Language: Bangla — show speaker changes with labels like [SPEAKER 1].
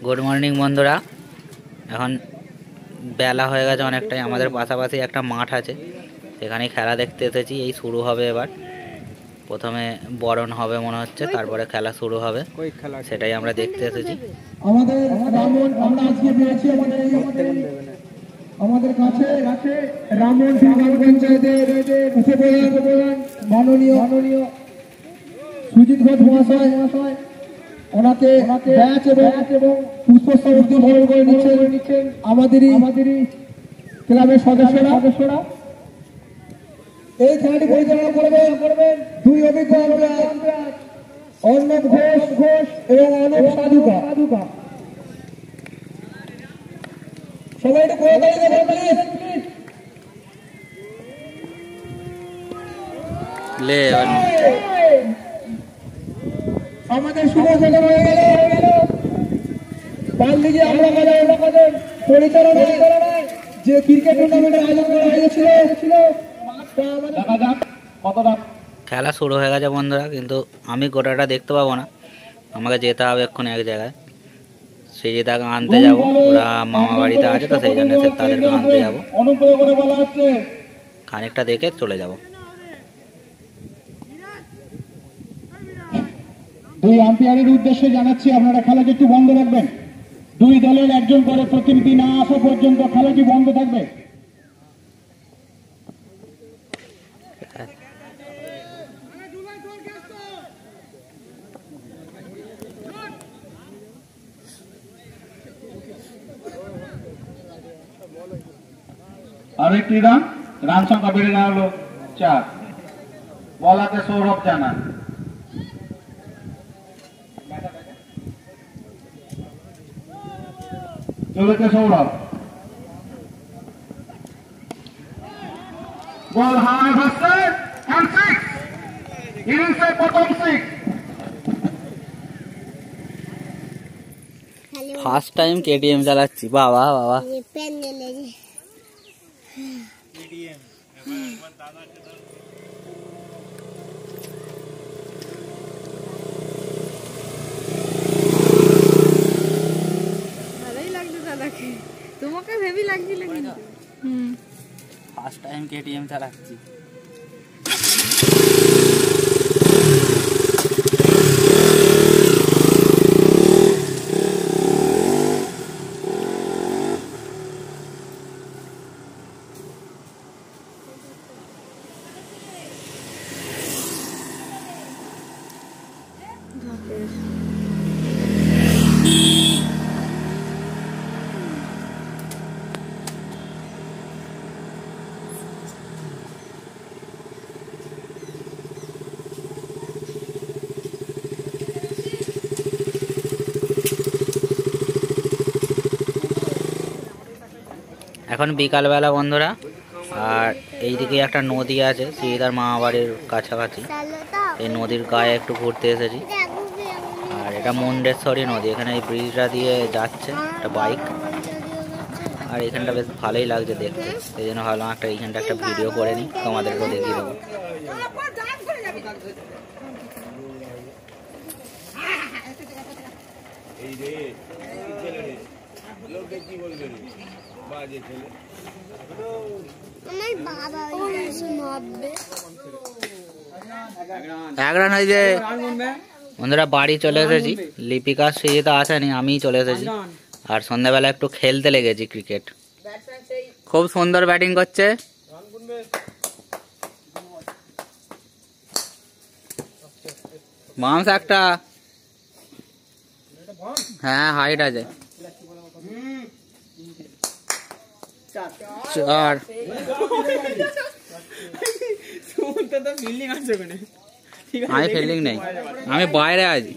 [SPEAKER 1] গুড মর্নিং বন্ধুরা। এখন বেলা হয়ে গেছে অনেকটাই। আমাদের পাশাপাশি একটা মাঠ আছে, সেখানে খেলা দেখতে এসেছি। এই শুরু হবে এবার। প্রথমে বরণ হবে মনে হচ্ছে, তারপরে খেলা শুরু হবে, সেটাই আমরা দেখতে এসেছি।
[SPEAKER 2] আমাদের কাছে রামন গ্রাম পঞ্চায়েতের উপপ্রধান মাননীয় সুজিত ঘোষ মহাশয় ওনাকে ব্যাচ এবং পুষ্পস্তবক বরণ করে নিচ্ছেন আমাদেরই ক্লাবের সদস্যরা। এই খেলাটি পরিচালনা করবেন দুই অভিজ্ঞ আম্পায়ার অর্ণব ঘোষ এবং অনুপ সাধুকা। সবাই একটু করে দাঁড়িয়ে প্লিজ। আমাদের শুভ সূচনা হয়ে গেল। কাল থেকে আমরা পরিচালনায় যে ক্রিকেট টুর্নামেন্টের আয়োজন করা হয়েছিল
[SPEAKER 1] খেলা শুরু হয়ে গেছে বন্ধুরা, কিন্তু আমি গোটাটা দেখতে পাবো না। আমাকে যেতে হবে এক্ষুনি এক জায়গায়। সেই যে তাকে আনতে যাবো, ওরা মামা বাড়িতে আছে, তো সেই জন্য তাদেরকে আনতে যাবো। খানিকটা দেখে চলে যাব।
[SPEAKER 2] দুই আম্পায়ারের উদ্দেশ্যে জানাচ্ছি, আপনারা খেলাটি একটু বন্ধ রাখবেন। দুই দলের একজন করে প্রতিনিধি না আসা পর্যন্ত খেলাটি বন্ধ থাকবে। আরেকটি রান সংখ্যা বেড়ে নেওয়া হলো 4। বল হাতে সৌরভ জানা। চলেছে সৌরভ, বল হাওয়ায় ভাসছে। ইনিংসের প্রথম 6।
[SPEAKER 1] ফার্স্ট টাইম কেটিএম চালাচ্ছি। বাবা বাবা,
[SPEAKER 3] তোমাকে হেভি লাগছিল কিন্তু।
[SPEAKER 1] ফার্স্ট টাইম কেটিএম চালাচ্ছি। এখন বিকালবেলা বন্ধুরা, আর এইদিকে একটা নদী আছে শ্রীদার মামা বাড়ির কাছাকাছি। এই নদীর গায়ে একটু ঘুরতে এসেছি। আর এটা মুন্ডেশ্বরী নদী, এখানে এই ব্রিজটা দিয়ে যাচ্ছে একটা বাইক। আর এখানটা বেশ ভালোই লাগছে দেখতে, সেই জন্য ভাবলাম এইখানটা একটা ভিডিও করে নিই, তোমাদেরকেও দেখিয়ে দেবো। এক রান হয়েছে বন্ধুরা। বাড়ি চলে এসেছি। লিপিকা সেই তো আসেনি, আমিই চলে এসেছি। আর সন্ধ্যাবেলা একটু খেলতে লেগেছি ক্রিকেট। খুব সুন্দর ব্যাটিং করছে। মামস একটা, হ্যাঁ হাইট আছে 4। আমি ফিল্ডিং নেই, আমি বাইরে আছি।